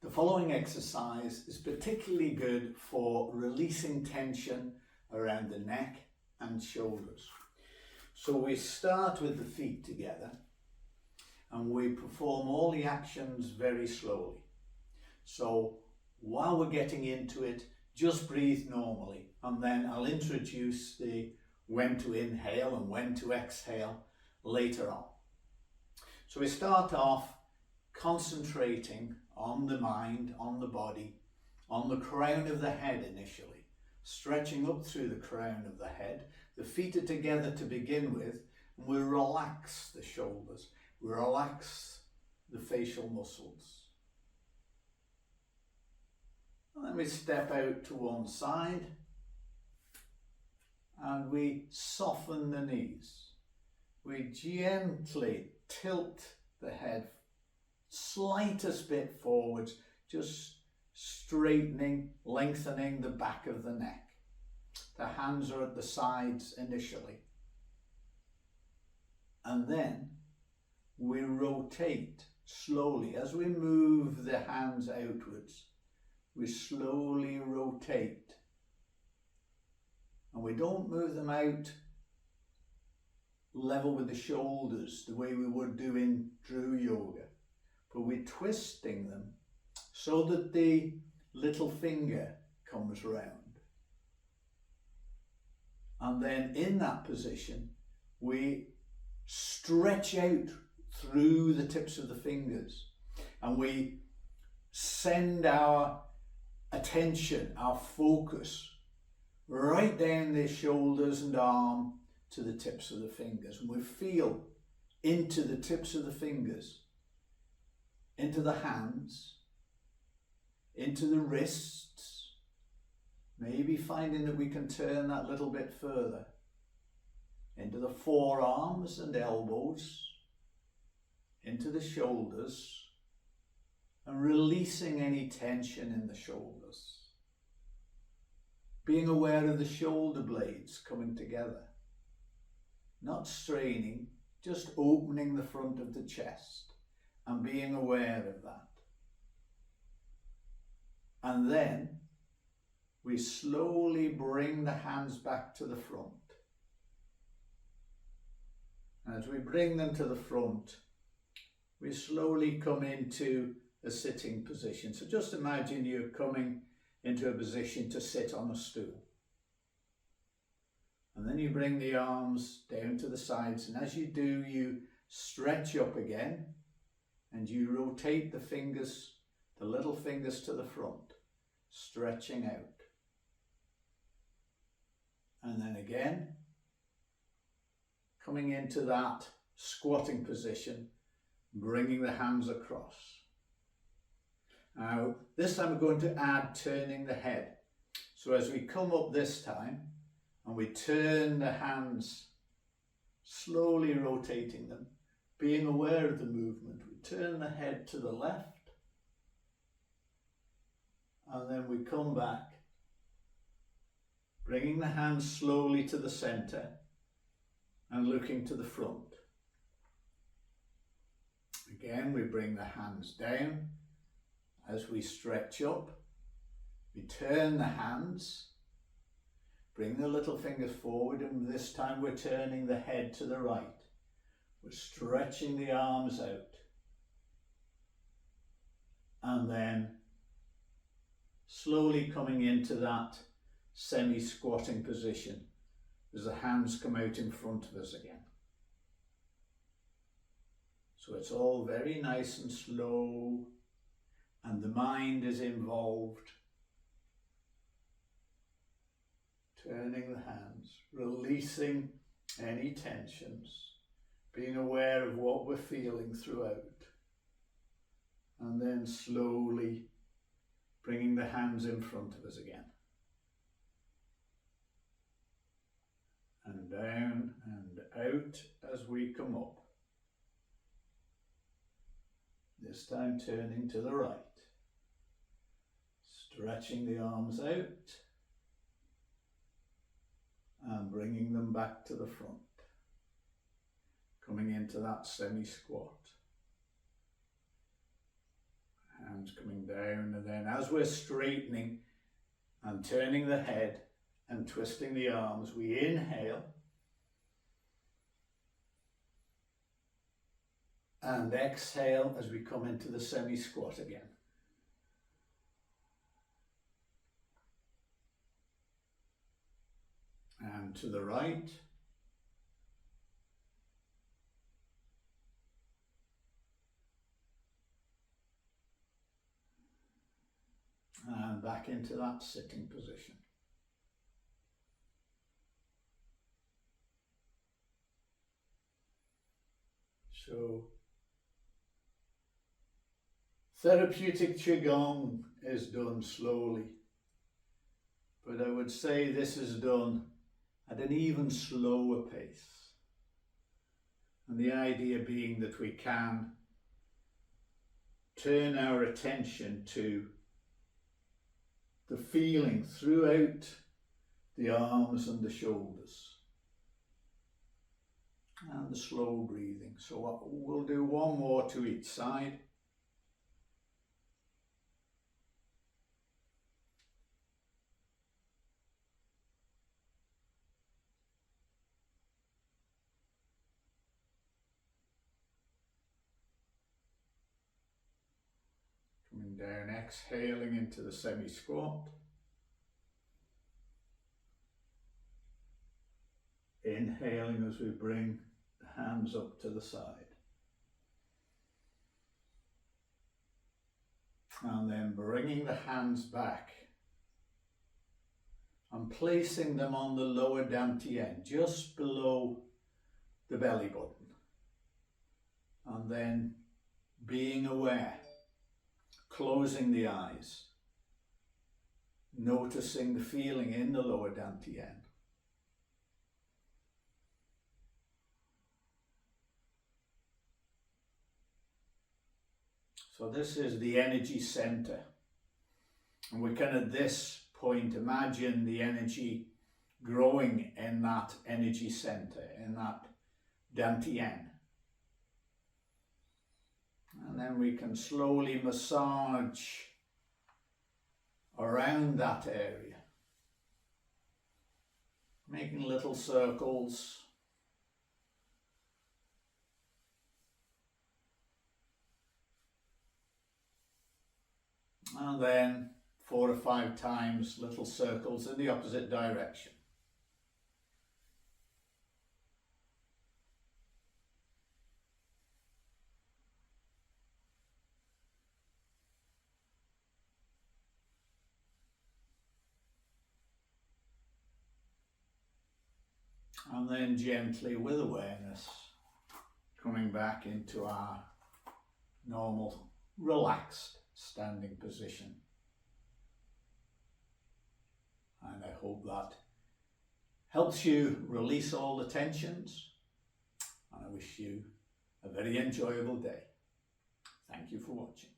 The following exercise is particularly good for releasing tension around the neck and shoulders. So we start with the feet together and we perform all the actions very slowly. So while we're getting into it, just breathe normally, and then I'll introduce the when to inhale and when to exhale later on. So we start off concentrating on the mind, on the body, on the crown of the head initially, stretching up through the crown of the head. The feet are together to begin with, and we relax the shoulders, we relax the facial muscles. And then we step out to one side and we soften the knees. We gently tilt the head slightest bit forwards, just straightening, lengthening the back of the neck. The hands are at the sides initially. And then we rotate slowly as we move the hands outwards. We slowly rotate, and we don't move them out level with the shoulders the way we would do in Dru Yoga, but we're twisting them so that the little finger comes round. And then in that position, we stretch out through the tips of the fingers and we send our attention, our focus, right down the shoulders and arm to the tips of the fingers. And we feel into the tips of the fingers, into the hands, into the wrists, maybe finding that we can turn that little bit further, into the forearms and elbows, into the shoulders, and releasing any tension in the shoulders. Being aware of the shoulder blades coming together. Not straining, just opening the front of the chest and being aware of that. And then we slowly bring the hands back to the front. As we bring them to the front, we slowly come into a sitting position. So just imagine you're coming into a position to sit on a stool. And then you bring the arms down to the sides, and as you do, you stretch up again and you rotate the fingers, the little fingers to the front, stretching out. And then again, coming into that squatting position, bringing the hands across. Now, this time we're going to add turning the head. So as we come up this time and we turn the hands, slowly rotating them, being aware of the movement, we turn the head to the left and then we come back, bringing the hands slowly to the center and looking to the front. Again, we bring the hands down. As we stretch up, we turn the hands, bring the little fingers forward, and this time we're turning the head to the right. We're stretching the arms out. And then slowly coming into that semi-squatting position as the hands come out in front of us again. So it's all very nice and slow, and the mind is involved. Turning the hands, releasing any tensions, being aware of what we're feeling throughout, and then slowly bringing the hands in front of us again. And down and out as we come up. This time turning to the right. Stretching the arms out and bringing them back to the front. Coming into that semi-squat. Hands coming down, and then as we're straightening and turning the head and twisting the arms, we inhale and exhale as we come into the semi-squat again. And to the right. And back into that sitting position. So, Therapeutic Qi Gong is done slowly, but I would say this is done at an even slower pace. And the idea being that we can turn our attention to the feeling throughout the arms and the shoulders and the slow breathing. So we'll do one more to each side. Coming down, exhaling into the semi-squat. Inhaling as we bring the hands up to the side. And then bringing the hands back and placing them on the lower dantian, just below the belly button. And then being aware, closing the eyes, noticing the feeling in the lower dantian. So this is the energy center, and we can at this point imagine the energy growing in that energy center, in that dantian. And then we can slowly massage around that area, making little circles. And then 4 or 5 times little circles in the opposite direction. And then gently, with awareness, coming back into our normal, relaxed standing position. And I hope that helps you release all the tensions, and I wish you a very enjoyable day. Thank you for watching.